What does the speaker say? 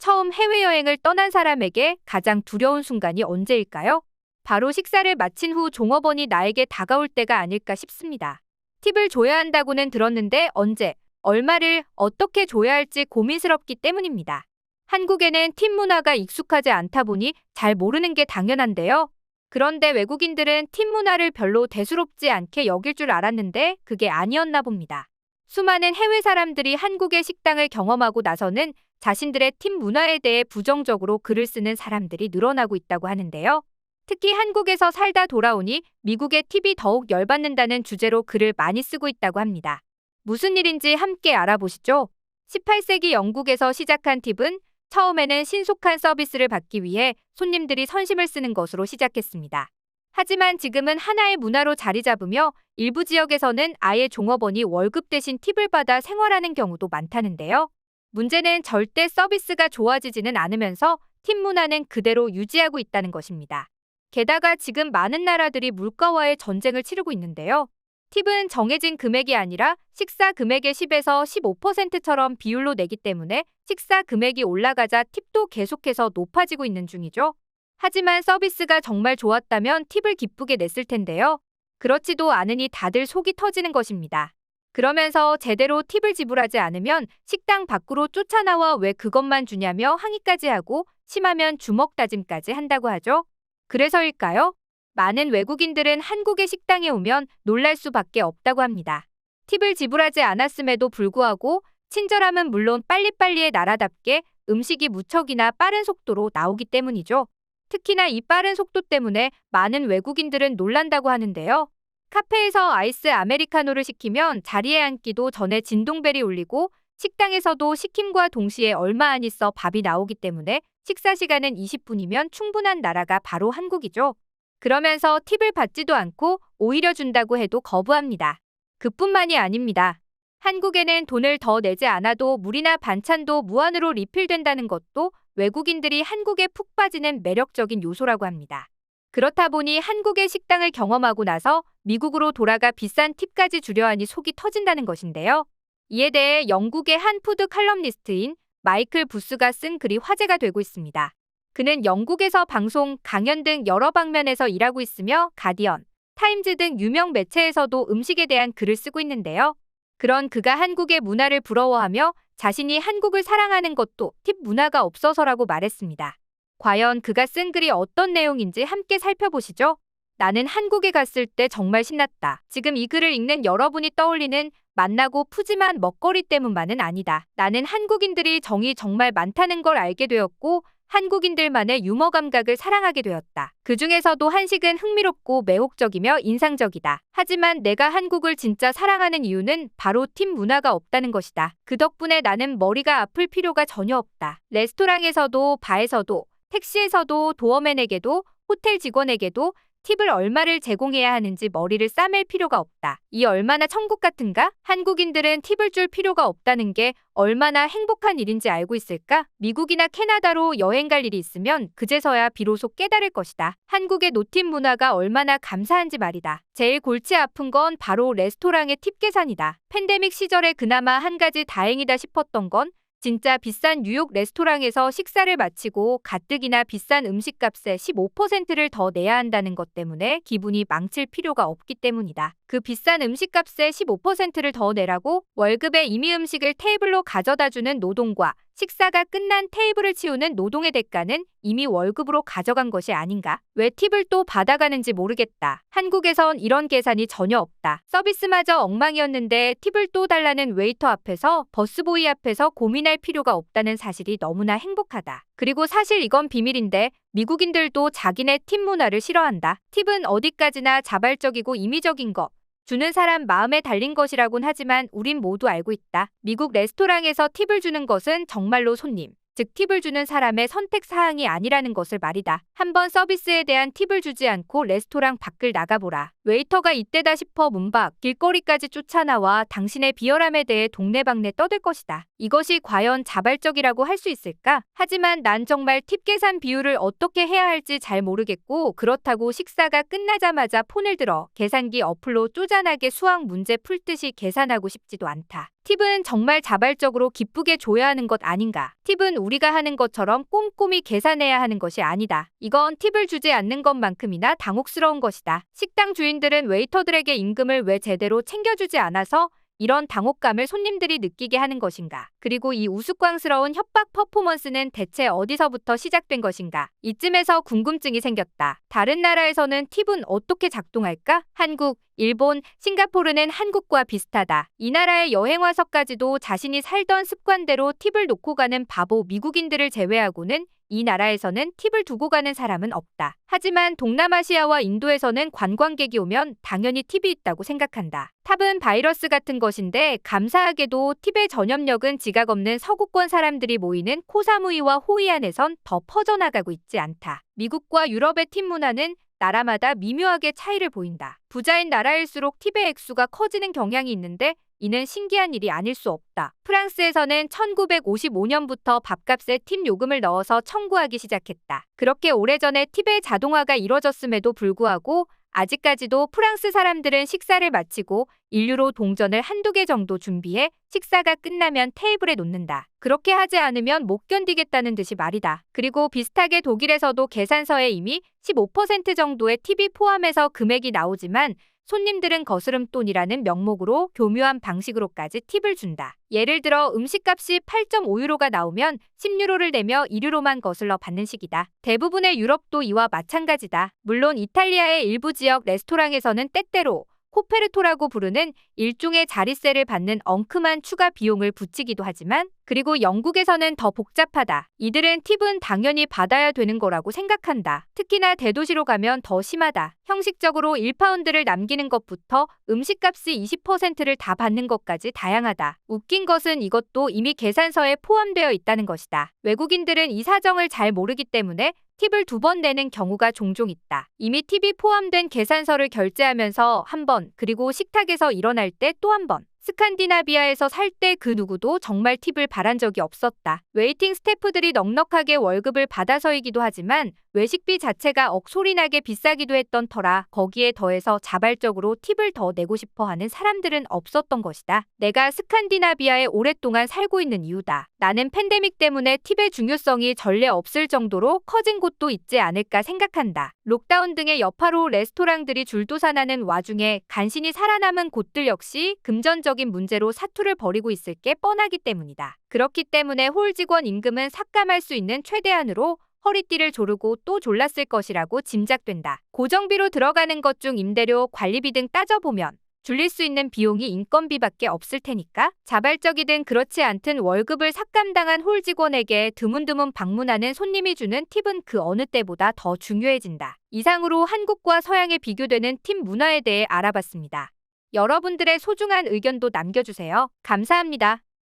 처음 해외여행을 떠난 사람에게 가장 두려운 순간이 언제일까요? 바로 식사를 마친 후 종업원이 나에게 다가올 때가 아닐까 싶습니다. 팁을 줘야 한다고는 들었는데 언제, 얼마를 어떻게 줘야 할지 고민스럽기 때문입니다. 한국에는 팁 문화가 익숙하지 않다 보니 잘 모르는 게 당연한데요. 그런데 외국인들은 팁 문화를 별로 대수롭지 않게 여길 줄 알았는데 그게 아니었나 봅니다. 수많은 해외 사람들이 한국의 식당을 경험하고 나서는 자신들의 팁 문화에 대해 부정적으로 글을 쓰는 사람들이 늘어나고 있다고 하는데요. 특히 한국에서 살다 돌아오니 미국의 팁이 더욱 열받는다는 주제로 글을 많이 쓰고 있다고 합니다. 무슨 일인지 함께 알아보시죠. 18세기 영국에서 시작한 팁은 처음에는 신속한 서비스를 받기 위해 손님들이 선심을 쓰는 것으로 시작했습니다. 하지만 지금은 하나의 문화로 자리 잡으며 일부 지역에서는 아예 종업원이 월급 대신 팁을 받아 생활하는 경우도 많다는데요. 문제는 절대 서비스가 좋아지지는 않으면서 팁 문화는 그대로 유지하고 있다는 것입니다. 게다가 지금 많은 나라들이 물가와의 전쟁을 치르고 있는데요. 팁은 정해진 금액이 아니라 식사 금액의 10에서 15%처럼 비율로 내기 때문에 식사 금액이 올라가자 팁도 계속해서 높아지고 있는 중이죠. 하지만 서비스가 정말 좋았다면 팁을 기쁘게 냈을 텐데요. 그렇지도 않으니 다들 속이 터지는 것입니다. 그러면서 제대로 팁을 지불하지 않으면 식당 밖으로 쫓아나와 왜 그것만 주냐며 항의까지 하고 심하면 주먹 다짐까지 한다고 하죠. 그래서일까요? 많은 외국인들은 한국의 식당에 오면 놀랄 수밖에 없다고 합니다. 팁을 지불하지 않았음에도 불구하고 친절함은 물론 빨리빨리의 나라답게 음식이 무척이나 빠른 속도로 나오기 때문이죠. 특히나 이 빠른 속도 때문에 많은 외국인들은 놀란다고 하는데요. 카페에서 아이스 아메리카노를 시키면 자리에 앉기도 전에 진동벨이 울리고 식당에서도 시킴과 동시에 얼마 안 있어 밥이 나오기 때문에 식사 시간은 20분이면 충분한 나라가 바로 한국이죠. 그러면서 팁을 받지도 않고 오히려 준다고 해도 거부합니다. 그뿐만이 아닙니다. 한국에는 돈을 더 내지 않아도 물이나 반찬도 무한으로 리필된다는 것도 외국인들이 한국에 푹 빠지는 매력적인 요소라고 합니다. 그렇다 보니 한국의 식당을 경험하고 나서 미국으로 돌아가 비싼 팁까지 주려 하니 속이 터진다는 것인데요. 이에 대해 영국의 한 푸드 칼럼니스트인 마이클 부스가 쓴 글이 화제가 되고 있습니다. 그는 영국에서 방송, 강연 등 여러 방면에서 일하고 있으며 가디언, 타임즈 등 유명 매체에서도 음식에 대한 글을 쓰고 있는데요. 그런 그가 한국의 문화를 부러워하며 자신이 한국을 사랑하는 것도 팁 문화가 없어서라고 말했습니다. 과연 그가 쓴 글이 어떤 내용인지 함께 살펴보시죠. 나는 한국에 갔을 때 정말 신났다. 지금 이 글을 읽는 여러분이 떠올리는 맛나고 푸짐한 먹거리 때문만은 아니다. 나는 한국인들이 정이 정말 많다는 걸 알게 되었고 한국인들만의 유머 감각을 사랑하게 되었다. 그 중에서도 한식은 흥미롭고 매혹적이며 인상적이다. 하지만 내가 한국을 진짜 사랑하는 이유는 바로 팁 문화가 없다는 것이다. 그 덕분에 나는 머리가 아플 필요가 전혀 없다. 레스토랑에서도 바에서도 택시에서도 도어맨에게도 호텔 직원에게도 팁을 얼마를 제공해야 하는지 머리를 싸맬 필요가 없다. 이 얼마나 천국 같은가? 한국인들은 팁을 줄 필요가 없다는 게 얼마나 행복한 일인지 알고 있을까? 미국이나 캐나다로 여행 갈 일이 있으면 그제서야 비로소 깨달을 것이다. 한국의 노팁 문화가 얼마나 감사한지 말이다. 제일 골치 아픈 건 바로 레스토랑의 팁 계산이다. 팬데믹 시절에 그나마 한 가지 다행이다 싶었던 건 진짜 비싼 뉴욕 레스토랑에서 식사를 마치고 가뜩이나 비싼 음식값의 15%를 더 내야 한다는 것 때문에 기분이 망칠 필요가 없기 때문이다. 그 비싼 음식값의 15%를 더 내라고 월급에 이미 음식을 테이블로 가져다주는 노동과 식사가 끝난 테이블을 치우는 노동의 대가는 이미 월급으로 가져간 것이 아닌가? 왜 팁을 또 받아가는지 모르겠다. 한국에선 이런 계산이 전혀 없다. 서비스마저 엉망이었는데 팁을 또 달라는 웨이터 앞에서 버스보이 앞에서 고민할 필요가 없다는 사실이 너무나 행복하다. 그리고 사실 이건 비밀인데 미국인들도 자기네 팁 문화를 싫어한다. 팁은 어디까지나 자발적이고 임의적인 것. 주는 사람 마음에 달린 것이라곤 하지만 우린 모두 알고 있다. 미국 레스토랑에서 팁을 주는 것은 정말로 손님, 즉 팁을 주는 사람의 선택 사항이 아니라는 것을 말이다. 한번 서비스에 대한 팁을 주지 않고 레스토랑 밖을 나가보라. 웨이터가 이때다 싶어 문 밖, 길거리까지 쫓아나와 당신의 비열함에 대해 동네방네 떠들 것이다. 이것이 과연 자발적이라고 할 수 있을까? 하지만 난 정말 팁 계산 비율을 어떻게 해야 할지 잘 모르겠고 그렇다고 식사가 끝나자마자 폰을 들어 계산기 어플로 쪼잔하게 수학 문제 풀듯이 계산하고 싶지도 않다. 팁은 정말 자발적으로 기쁘게 줘야 하는 것 아닌가? 팁은 우리가 하는 것처럼 꼼꼼히 계산해야 하는 것이 아니다. 이건 팁을 주지 않는 것만큼이나 당혹스러운 것이다. 식당 주인들은 웨이터들에게 임금을 왜 제대로 챙겨주지 않아서 이런 당혹감을 손님들이 느끼게 하는 것인가? 그리고 이 우스꽝스러운 협박 퍼포먼스는 대체 어디서부터 시작된 것인가? 이쯤에서 궁금증이 생겼다. 다른 나라에서는 팁은 어떻게 작동할까? 한국, 일본, 싱가포르는 한국과 비슷하다. 이 나라의 여행와서까지도 자신이 살던 습관대로 팁을 놓고 가는 바보 미국인들을 제외하고는 이 나라에서는 팁을 두고 가는 사람은 없다. 하지만 동남아시아와 인도에서는 관광객이 오면 당연히 팁이 있다고 생각한다. 탑은 바이러스 같은 것인데 감사하게도 팁의 전염력은 지각 없는 서구권 사람들이 모이는 코사무이와 호이안에선 더 퍼져나가고 있지 않다. 미국과 유럽의 팁 문화는 나라마다 미묘하게 차이를 보인다. 부자인 나라일수록 팁의 액수가 커지는 경향이 있는데 이는 신기한 일이 아닐 수 없다. 프랑스에서는 1955년부터 밥값에 팁 요금을 넣어서 청구하기 시작했다. 그렇게 오래전에 팁의 자동화가 이뤄졌음에도 불구하고 아직까지도 프랑스 사람들은 식사를 마치고 인류로 동전을 한두 개 정도 준비해 식사가 끝나면 테이블에 놓는다. 그렇게 하지 않으면 못 견디겠다는 듯이 말이다. 그리고 비슷하게 독일에서도 계산서에 이미 15% 정도의 팁이 포함해서 금액이 나오지만 손님들은 거스름돈이라는 명목으로 교묘한 방식으로까지 팁을 준다. 예를 들어 음식값이 8.5유로가 나오면 10유로를 내며 2유로만 거슬러 받는 식이다. 대부분의 유럽도 이와 마찬가지다. 물론 이탈리아의 일부 지역 레스토랑에서는 때때로 코페르토라고 부르는 일종의 자릿세를 받는 엉큼한 추가 비용을 붙이기도 하지만 그리고 영국에서는 더 복잡하다. 이들은 팁은 당연히 받아야 되는 거라고 생각한다. 특히나 대도시로 가면 더 심하다. 형식적으로 1파운드를 남기는 것부터 음식값이 20%를 다 받는 것까지 다양하다. 웃긴 것은 이것도 이미 계산서에 포함되어 있다는 것이다. 외국인들은 이 사정을 잘 모르기 때문에 팁을 2번 내는 경우가 종종 있다. 이미 팁이 포함된 계산서를 결제하면서 한 번, 그리고 식탁에서 일어날 때 또 한 번. 스칸디나비아에서 살 때 그 누구도 정말 팁을 바란 적이 없었다. 웨이팅 스태프들이 넉넉하게 월급을 받아서이기도 하지만 외식비 자체가 억소리나게 비싸기도 했던 터라 거기에 더해서 자발적으로 팁을 더 내고 싶어 하는 사람들은 없었던 것이다. 내가 스칸디나비아에 오랫동안 살고 있는 이유다. 나는 팬데믹 때문에 팁의 중요성이 전례 없을 정도로 커진 곳도 있지 않을까 생각한다. 록다운 등의 여파로 레스토랑들이 줄도산하는 와중에 간신히 살아남은 곳들 역시 금전적인 문제로 사투를 벌이고 있을 게 뻔하기 때문이다. 그렇기 때문에 홀 직원 임금은 삭감할 수 있는 최대한으로 허리띠를 조르고 또 졸랐을 것이라고 짐작된다. 고정비로 들어가는 것 중 임대료, 관리비 등 따져보면 줄일 수 있는 비용이 인건비밖에 없을 테니까 자발적이든 그렇지 않든 월급을 삭감당한 홀 직원에게 드문드문 방문하는 손님이 주는 팁은 그 어느 때보다 더 중요해진다. 이상으로 한국과 서양의 비교되는 팁 문화에 대해 알아봤습니다. 여러분들의 소중한 의견도 남겨주세요. 감사합니다.